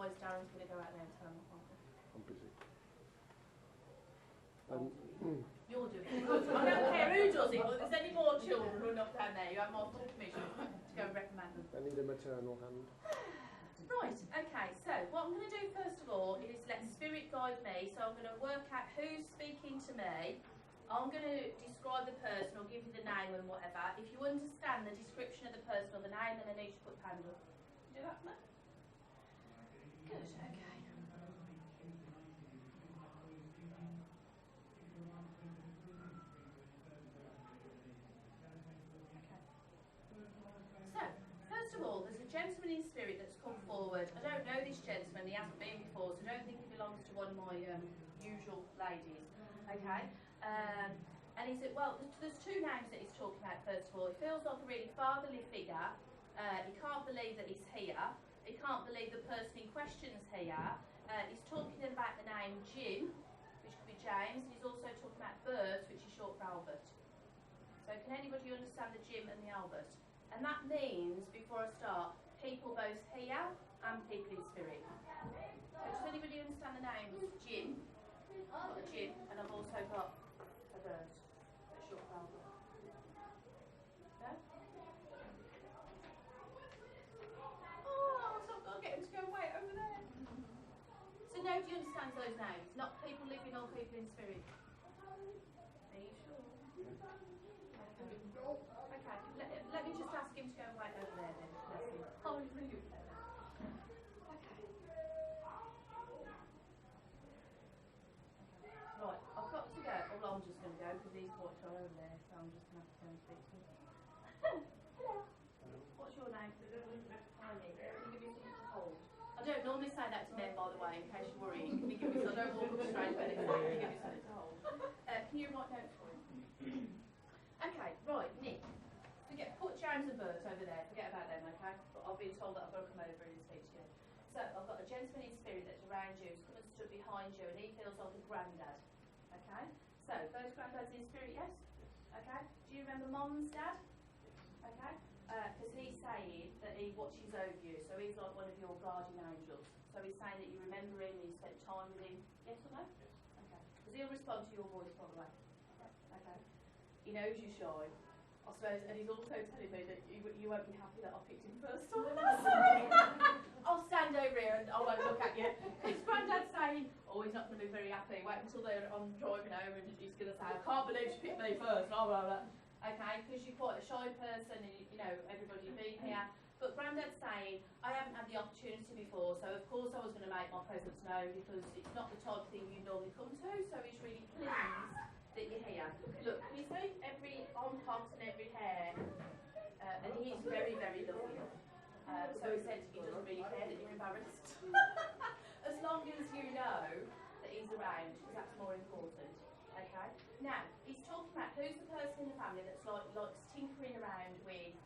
otherwise Darren's going to go out there and tell them what I'm busy. you're doing it. Good. I don't care who does it, but if there's any more children run up down there, you have my full permission to go and recommend them. I need a maternal hand. Right, okay, so what I'm going to do first of all is let Spirit guide me. So I'm going to work out who's speaking to me. I'm going to describe the person or give you the name and whatever. If you understand the description of the person or the name, then I need you to put the hand up. Do that for me? Good, okay. So, first of all, there's a gentleman in spirit that's come forward. I don't know this gentleman, he hasn't been before, so I don't think he belongs to one of my usual ladies. Okay? And he said, well, there's two names that he's talking about, first of all. It feels like a really fatherly figure. He can't believe that he's here. He can't believe the person in question's here. He's talking about the name Jim, which could be James, and he's also talking about Bert, which is short for Albert. So can anybody understand the Jim and the Albert? And that means, before I start, people both here and people in spirit. So does anybody understand the names Jim? I've got a Jim, and I've also got a Bert, that's short for Albert. No? Oh, so I've got to get him to go and wait over there. So nobody understands those names, not people living or people in spirit. Are you sure? Okay, let me just ask him to go and wait over there then. Oh, he's really good. Okay. Right, I've got to go. Well, I'm just going to go because he's quite far over there, so I'm just going to have to go and speak to him. Hello. What's your name? Annie. Can you give me something to hold? I don't normally say that to men, by the way, in case you're worrying. Can you give me something? I don't walk up straight away. Can you give me something to hold? Can you write notes for him? Okay, right, Nick. Put James and Bert over there. Forget about them, okay? But I've been told that I've got to come over and speak to you. So I've got a gentleman in spirit that's around you, who's come and stood behind you, and he feels like a granddad. Okay? So both granddads in spirit, yes? Okay? Do you remember Mum's dad? Okay? Because he's saying that he watches over you, so he's like one of your guardian angels. So he's saying that you remember him and you spent time with him. Yes or no? Yes. Okay. Because he'll respond to your voice, by the way. Okay. He knows you're shy, I suppose, and he's also telling me that you won't be happy that I picked him first time. Sorry. I'll stand over here and I won't look at you. His granddad's saying, oh, he's not going to be very happy. Wait until I'm driving home and he's going to say, I can't believe she picked me first, blah, blah, blah. Okay, because you're quite a shy person and, you know, everybody's been here. But Grandad's saying, I haven't had the opportunity before, so of course I was going to make my presence known because it's not the type of thing you normally come to, so he's really pleased that you're here. Look, can you see every armpit and every hair? And he's very, very lovely. So he said he doesn't really care that you're embarrassed. As long as you know that he's around, because that's more important. Okay? Now, he's talking about who's the person in the family that's likes tinkering around with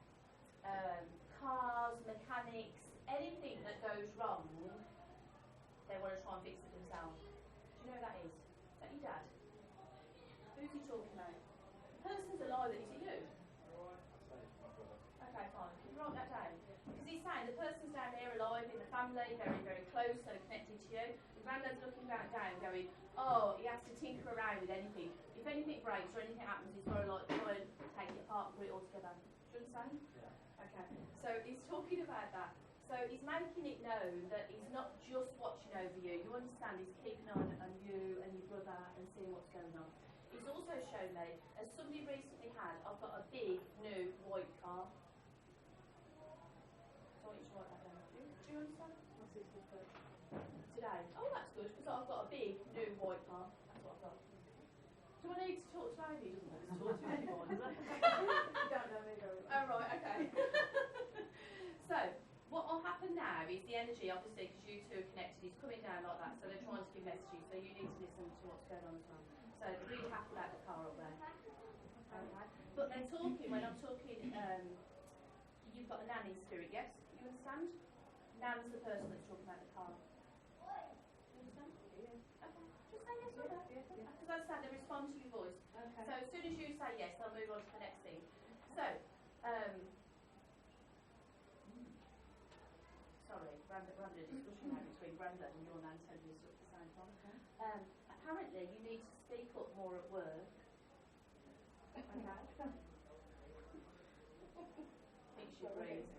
cars, mechanics, anything that goes wrong, they want to try and fix it themselves. Do you know who that is? Is that your dad? Who's he talking about? The person's alive, is it you? Okay, fine. Can you write that down? Because he's saying the person's down there alive in the family, very, very close, so connected to you. The granddad's looking down going, oh, he has to tinker around with anything. If anything breaks or anything happens, he's got to like try and take it apart and put it all together. Do you understand? Yeah. Okay. So he's talking about that. So he's making it known that he's not just watching over you. You understand? He's keeping on you and your brother and seeing what's going on. He's also shown me, as somebody recently had, I've got a big new white car. So I want you to write that down. Do you understand? Today. Oh, that's good, because I've got a big new white car. That's what I've got. Do I need to talk to Ivy? He doesn't want to talk to anyone, does he? You don't know me very well. Oh, right, okay. So, what will happen now is the energy, obviously, because you two are connected, is coming down like that, so they're trying to give messages, so you need to listen to what's going on as well. So, they're really happy about the car up there. Okay. But they're talking, when I'm talking, you've got a nan in spirit, yes? You understand? Nan's the person that's talking about the car. You understand? Yeah. Okay. Just say yes or no. Because I said they respond to your voice. Okay. So, as soon as you say yes, I'll move on to the next thing. So, sorry, Grandad, we're having a discussion now between Grandad and your nan telling you stuff at the same time. Apparently, you need to speak up more at work. Okay. Think she agrees.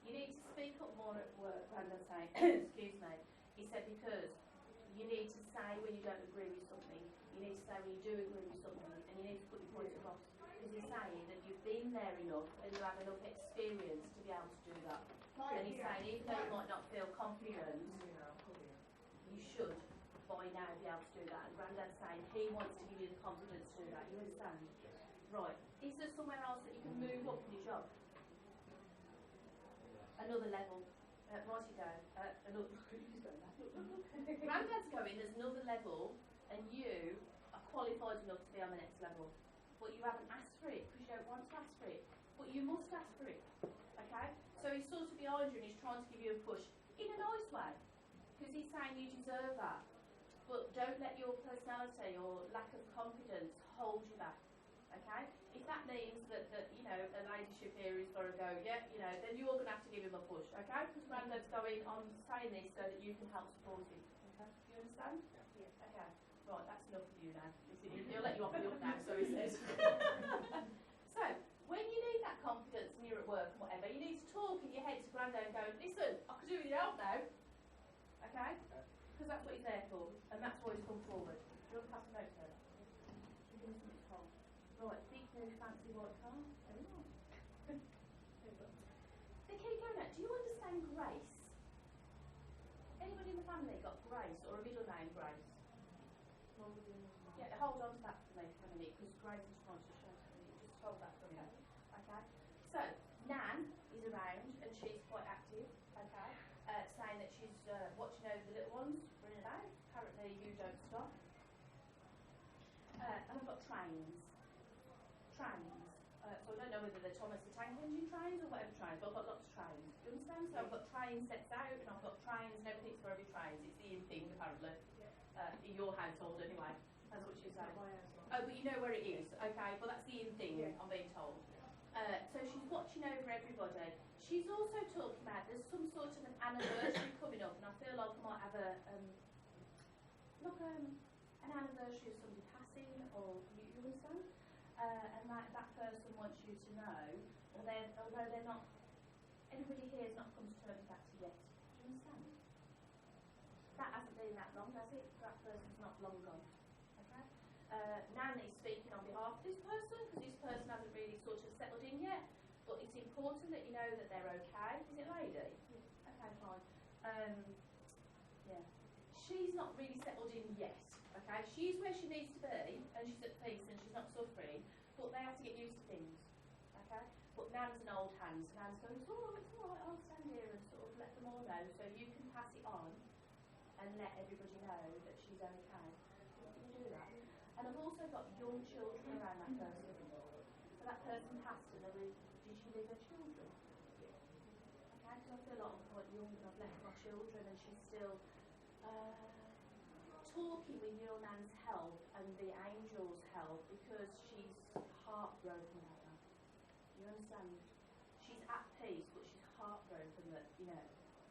You need to speak up more at work, Grandad saying, excuse me. He said because you need to say when you don't agree with something, you need to say when you do agree with something, and you need to put your point across. Because he's saying that you've been there enough and you have enough experience to be able to do that. And he's saying even though you might not feel confident, you should by now be able to do that. And Grandad's saying he wants to give you the confidence to do that. You understand? Right. Is there somewhere else that you can move up in your job? Another level. Write it down. Grandad's going, there's another level, and you are qualified enough to be on the next level. But you haven't asked for it because you don't want to ask for it. But you must ask for it. Okay? So he's sort of behind you and he's trying to give you a push in a nice way. Because he's saying you deserve that. But don't let your personality or lack of confidence hold you back. Okay? If that means that you know, a ladyship here is going to go, yeah, you know, then you're going to have to give him a push. Okay? Because Grandad's going, I'm saying this so that you can help support him. Okay? Do you understand? Yeah. Okay. Right, that's enough of you now. He'll let you off the hook now, so he says. So, when you need that confidence and you're at work and whatever, you need to talk in your head to Grandad and go, listen, I can do with your help now. Okay? Because that's what he's there for, and that's why he's come forward. Do you want to pass a note to her? Right, big new fancy white car. There we are. They keep going out. Do you understand Grace? Anybody in the family got Grace or a middle name Grace? Yeah, hold on to that for me for a minute, because Grace is trying to show me. Just hold that for a minute. Okay? So, Nan is around and she's quite active, okay? Saying that she's watching over the little ones, running about. Apparently you don't stop. And I've got trains. So I don't know whether they're Thomas the Tank Engine trains or whatever trains, but I've got lots of trains. Do you understand? So I've got train sets out and I've got trains and everything's for every trains. It's the in thing apparently. In your household anyway. That's what she's saying. Oh, but you know where it is, okay? Well, that's the in thing, I'm being told. So she's watching over everybody. She's also talking about there's some sort of an anniversary coming up, and I feel like I might have an anniversary of somebody passing, or you understand? And that person wants you to know, although they're not, everybody here has not come to terms with that yet. Do you understand? That hasn't been that long, has it? That person's not long gone. Okay? Nan is speaking on behalf of this person, because this person hasn't really sort of settled in yet, but it's important that you know that they're okay. Is it lady? Yeah. Okay, fine. Yeah. She's not really settled in yet, okay? She's where she needs to be, and she's at peace, and she's not suffering, but they have to get used to things, okay? But Nan's an old hand, so Nan's going, it's all right, I'll stand here and sort of let them all know, so you can pass it on and let everybody know that she's okay. You can do that. And I've also got young children around that person. So that person passed, and did she leave her children? Okay, because I feel like I'm quite young and I've left my children, and she's still talking with your Nan's help and the angel's help, because she's heartbroken about that. You understand? She's at peace, but she's heartbroken that, you know,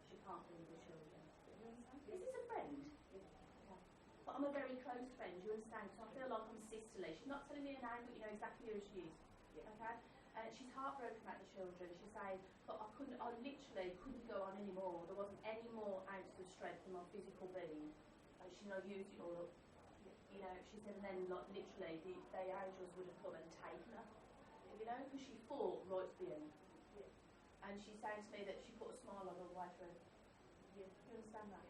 she can't leave her children. You understand? Is this a friend? Yeah. Okay. But I'm a very close friend, you understand? So I feel like I'm sisterly. She's not telling me her name, but you know exactly who she is. Yeah. Okay? She's heartbroken about the children. She's saying, but I literally couldn't go on anymore. There wasn't any more ounce of strength in my physical being. She said, I used it all up. You know, she said, and then like literally the angels would have come and taken her. You know, because she fought right to the end. Yeah. And she's saying to me that she put a smile on all the way through. Yeah. You understand that?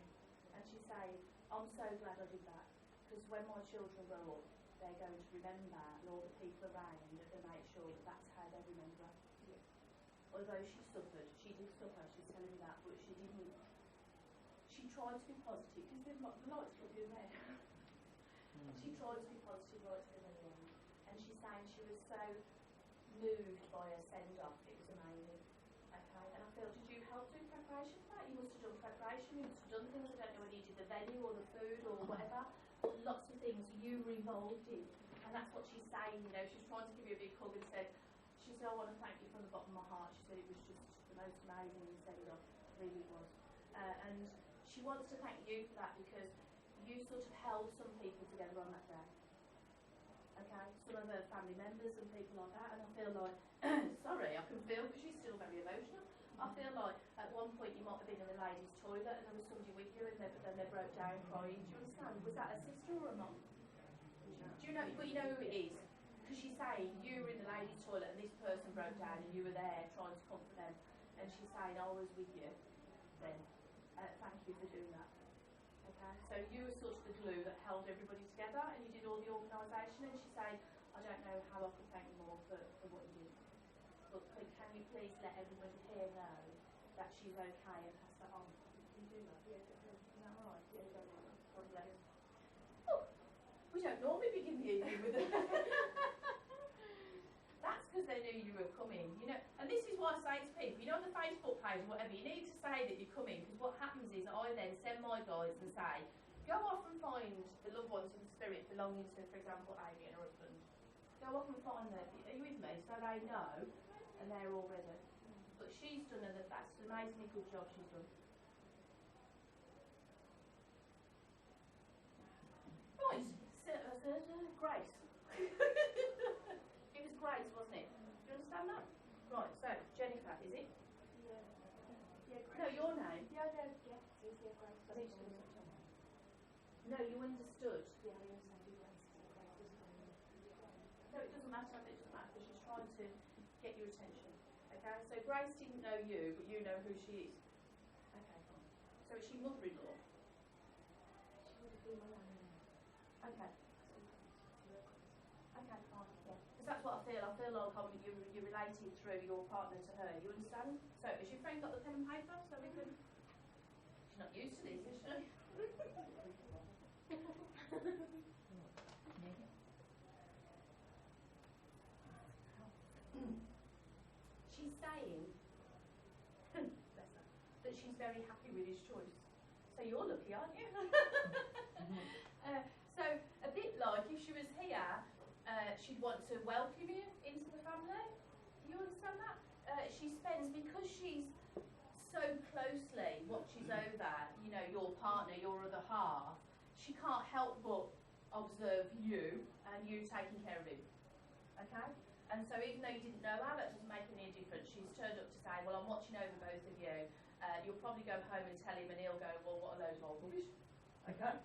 And she's saying, I'm so glad I did that. Because when my children grow up, they're going to remember, and all the people around, and make sure that that's how they remember her. Yeah. Although she suffered, she did suffer, she's telling me that, but she didn't. She tried to be positive, because the lights were doing there. She tried to be positive right to the very end. And she's saying she was so moved by her send-off, it was amazing. Okay, and I feel, did you help do preparation for that? You must have done preparation, you must have done things, I don't know whether you did the venue or the food or whatever. Lots of things you were involved in, and that's what she's saying. You know, she's trying to give you a big hug and said, I want to thank you from the bottom of my heart. She said it was just the most amazing send off. really it was. And she wants to thank you for that because you sort of held some people together on that day. Okay, some of her family members and people like that, and I feel like, sorry, I can feel, because she's still very emotional, I feel like at one point you might have been in the ladies' toilet and there was somebody with you and then they broke down crying. Do you understand? Was that a sister or a mum? Do you know, but you know who it is? Because she's saying you were in the ladies' toilet and this person broke down and you were there trying to comfort them, and she's saying I was with you then. Thank you for doing that. Okay, so you were sort of the glue that held everybody together and you did all the organisation, and she's saying I don't know how I could thank you more for what you did. But can you please let everybody here know that she's okay and pass that on? Can you do that? Yeah, is that right? Yeah, God bless. Oh, we don't normally begin the evening with it. That's because they knew you were coming, you know. And this is what I say to people, you know, on the Facebook page or whatever, you need to say that you're coming, because what happens is I then send my guys and say, go off and find the loved ones in the spirit belonging to, for example, Amy and her husband. Go off and find them. Are you with me? So they know. And they're all ready. But she's done that's an amazingly good job she's done. Right, Grace. It was Grace, wasn't it? Do you understand that? Right, so Jennifer, is it? Yeah. Yeah, Grace. No, your name. Yeah, no, yeah, it's Grace. I think she was. No, you understood. Yeah, I understand you Grace. No, it doesn't matter. It doesn't matter because she's trying to get your attention. Okay, so Grace didn't know you, but you know who she is. Okay, fine. So is she mother-in-law? She would have been my nanny. Okay. Okay, fine. Yeah. Because that's what I feel. I feel like you're related through your partner to her. You understand? So has your friend got the pen and paper so we can? She's not used to this, is she? She's saying bless her, that she's very happy with his choice. So you're lucky, aren't you? So a bit like if she was here, she'd want to welcome you into the family. You understand that? She spends, because she's so closely watches over, you know, your partner, your other half, she can't help but observe you and you taking care of him. Okay? And so even though you didn't know her, that doesn't make any difference. She's turned up to say, well, I'm watching over both of you. You'll probably go home and tell him and he'll go, well, what a load of old rubbish. Okay?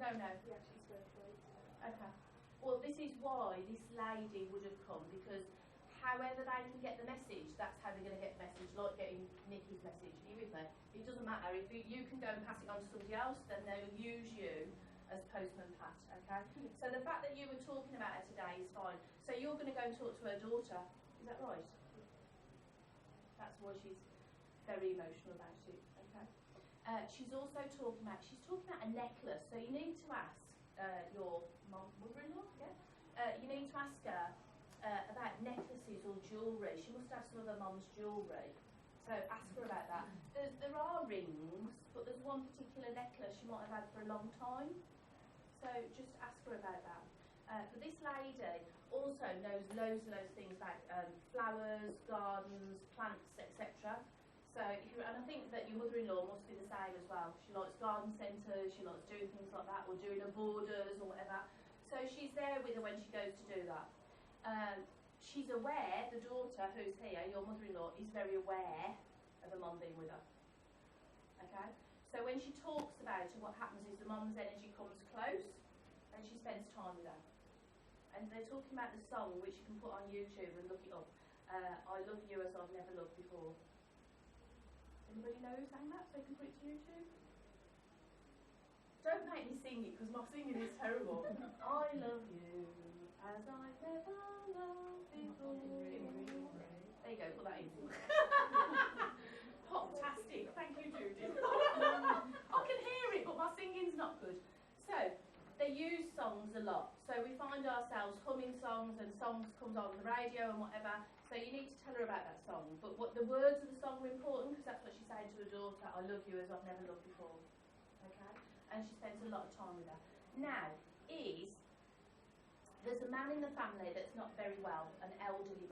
No. He actually spoke late. Okay. Well, this is why this lady would have come, because however they can get the message, that's how they're going to get the message, like getting Nikki's message. Are you with me? It doesn't matter. If you can go and pass it on to somebody else, then they'll use you as Postman Pat, okay? So the fact that you were talking about her today is fine. So you're going to go and talk to her daughter, is that right? That's why she's very emotional about it, okay? She's also talking about a necklace. So you need to ask your mother-in-law, yeah? You need to ask her about necklaces or jewellery. She must have some of her mum's jewellery. So ask her about that. There are rings, but there's one particular necklace she might have had for a long time. So just ask her about that. But this lady also knows loads and loads of things about flowers, gardens, plants, etc. So, and I think that your mother-in-law must be the same as well. She likes garden centres, she likes doing things like that, or doing her borders or whatever. So she's there with her when she goes to do that. She's aware, the daughter who's here, your mother-in-law, is very aware of the mum being with her. Okay? So when she talks about it, what happens is the mum's energy comes close and she spends time with her. And they're talking about the song, which you can put on YouTube and look it up. I love you as I've never loved before. Anybody know who sang that so you can put it to YouTube? Don't make me sing it because my singing is terrible. I love you as I've never loved before. There you go, put that in. Fantastic, thank you, Judy. I can hear it, but my singing's not good. So, they use songs a lot. So we find ourselves humming songs and songs comes on the radio and whatever. So you need to tell her about that song. But what the words of the song are important because that's what she's saying to her daughter, I love you as I've never loved before. Okay? And she spends a lot of time with her. Now, there's a man in the family that's not very well, an elderly